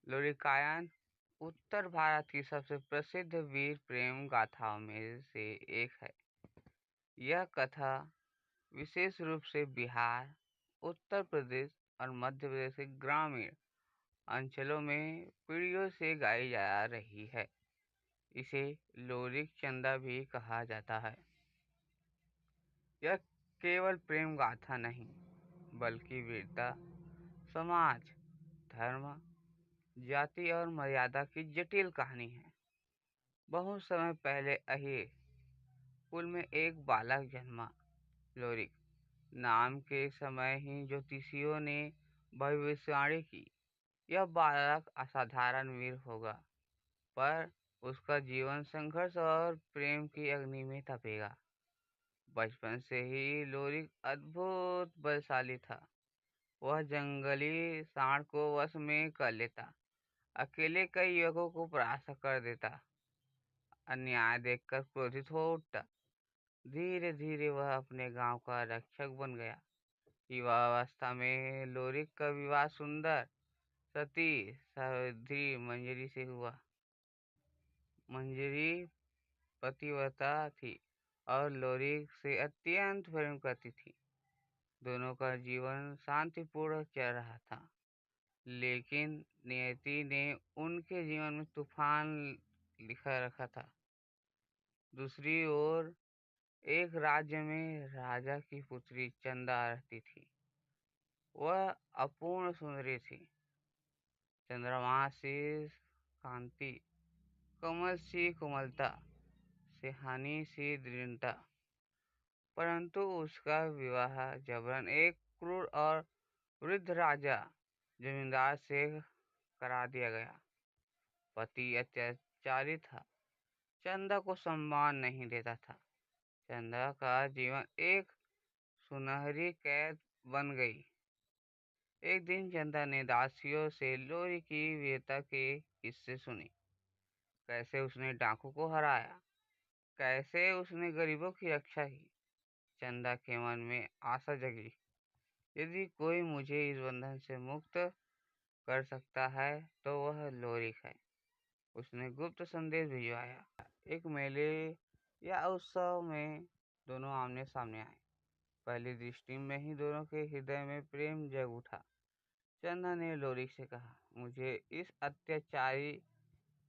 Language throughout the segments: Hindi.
लोरिकायन उत्तर भारत की सबसे प्रसिद्ध वीर प्रेम गाथाओं में से एक है। यह कथा विशेष रूप से बिहार, उत्तर प्रदेश और मध्य प्रदेश के ग्रामीण अंचलों में पीढ़ियों से गाई जा रही है। इसे लोरिक चंदा भी कहा जाता है। यह केवल प्रेम गाथा नहीं, बल्कि वीरता, समाज, धर्म, जाति और मर्यादा की जटिल कहानी है। बहुत समय पहले अहीर कुल में एक बालक जन्मा। लोरिक नाम के समय ही ज्योतिषियों ने भविष्यवाणी की, यह बालक असाधारण वीर होगा, पर उसका जीवन संघर्ष और प्रेम की अग्नि में तपेगा। बचपन से ही लोरिक अद्भुत बलशाली था। वह जंगली सांड को वश में कर लेता, अकेले कई युवकों को परास्त कर देता, अन्याय देखकर क्रोधित हो उठता। धीरे धीरे वह अपने गांव का रक्षक बन गया। युवावस्था में लोरिक का विवाह सुंदर सती सावित्री मंजरी से हुआ। मंजरी पतिव्रता थी और लोरिक से अत्यंत प्रेम करती थी। दोनों का जीवन शांतिपूर्ण चल रहा था, लेकिन नियति ने उनके जीवन में तूफान लिखा रखा था। दूसरी ओर एक राज्य में राजा की पुत्री चंदा रहती थी। वह अपूर्ण सुंदरी थी, चंद्रमा सी कांति, कमल सी कोमलता, सिहानी सी दृढ़ता। परंतु उसका विवाह जबरन एक क्रूर और वृद्ध राजा जमींदार से करा दिया गया। पति अत्याचारी था, चंदा को सम्मान नहीं देता था। चंदा का जीवन एक सुनहरी कैद बन गई। एक दिन चंदा ने दासियों से लोरी की वीरता के किस्से सुनी। कैसे उसने डाकू को हराया, कैसे उसने गरीबों की रक्षा की। चंदा के मन में आशा जगी, यदि कोई मुझे इस बंधन से मुक्त कर सकता है तो वह लोरिक है। उसने गुप्त संदेश भिजवाया। एक मेले या उत्सव में दोनों आमने सामने आए। पहली दृष्टि में ही दोनों के हृदय में प्रेम जग उठा। चंदा ने लोरिक से कहा, मुझे इस अत्याचारी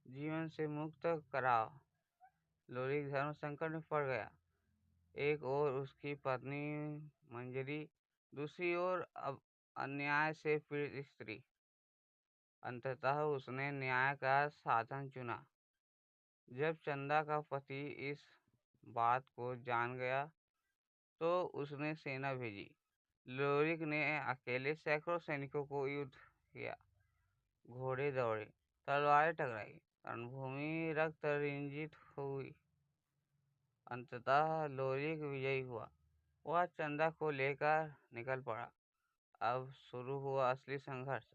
जीवन से मुक्त कराओ। लोरिक धर्म संकट में पड़ गया। एक ओर उसकी पत्नी मंजरी, दूसरी ओर अब अन्याय से पीड़ित स्त्री। अंततः उसने न्याय का साधन चुना। जब चंदा का पति इस बात को जान गया तो उसने सेना भेजी। लोरिक ने अकेले सैकड़ों सैनिकों को युद्ध किया। घोड़े दौड़े, तलवारें टकराई, रणभूमि रक्त रंजित हुई। अंततः लोरिक विजयी हुआ। वह चंदा को लेकर निकल पड़ा। अब शुरू हुआ असली संघर्ष।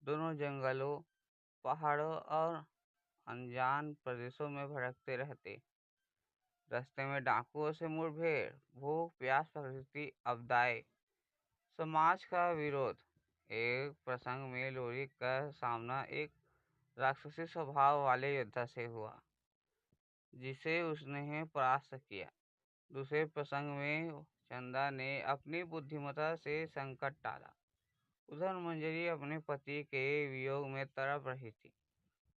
दोनों जंगलों, पहाड़ों और अनजान प्रदेशों में भटकते रहते। रास्ते में डाकुओं से मुठभेड़, भूख प्यास, प्रकृति आपदाएं, समाज का विरोध। एक प्रसंग में लोरिक का सामना एक राक्षसी स्वभाव वाले योद्धा से हुआ, जिसे उसने परास्त किया। दूसरे प्रसंग में चंदा ने अपनी बुद्धिमत्ता से संकट टाला। उधर मंजरी अपने पति के वियोग में तड़प रही थी।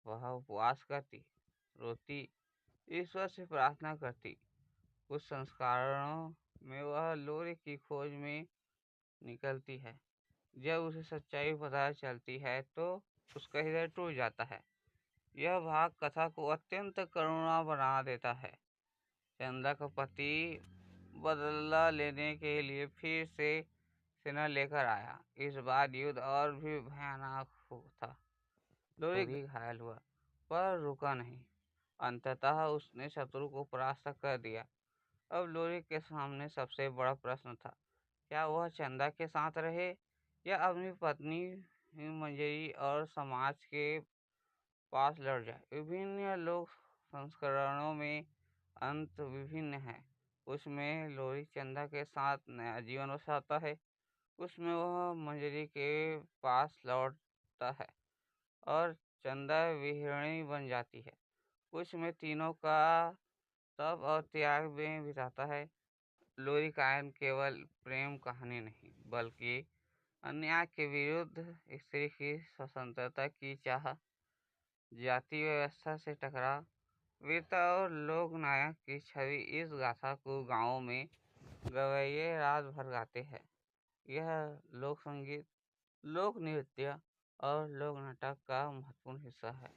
वह उपवास करती, रोती, ईश्वर से प्रार्थना करती। कुछ संस्करणों में वह लोरी की खोज में निकलती है। जब उसे सच्चाई पता चलती है तो उसका हृदय टूट जाता है। यह भाग कथा को अत्यंत करुणा बना देता है। चंदा का पति बदला लेने के लिए फिर से सेना लेकर आया। इस बार युद्ध और भी भयानक था। लोरी घायल हुआ, पर रुका नहीं। अंततः उसने शत्रु को परास्त कर दिया। अब लोरी के सामने सबसे बड़ा प्रश्न था, क्या वह चंदा के साथ रहे या अपनी पत्नी मंजरी और समाज के पास लड़ जाए। विभिन्न लोक संस्करणों में अंत विभिन्न है। उसमें लोरी चंदा के साथ नया जीवन बसाता है, उसमें वह मंजरी के पास लौटता है और चंदा विहरणी बन जाती है। कुछ में तीनों का तप और त्याग में बिताता है। लोरी गायन केवल प्रेम कहानी नहीं, बल्कि अन्याय के विरुद्ध स्त्री की स्वतंत्रता की चाह, जाति व्यवस्था से टकराव, वीरता और लोक नायक की छवि। इस गाथा को गांवों में गवैये रात भर गाते हैं। यह लोक संगीत, लोक नृत्य और लोक नाटक का महत्वपूर्ण हिस्सा है।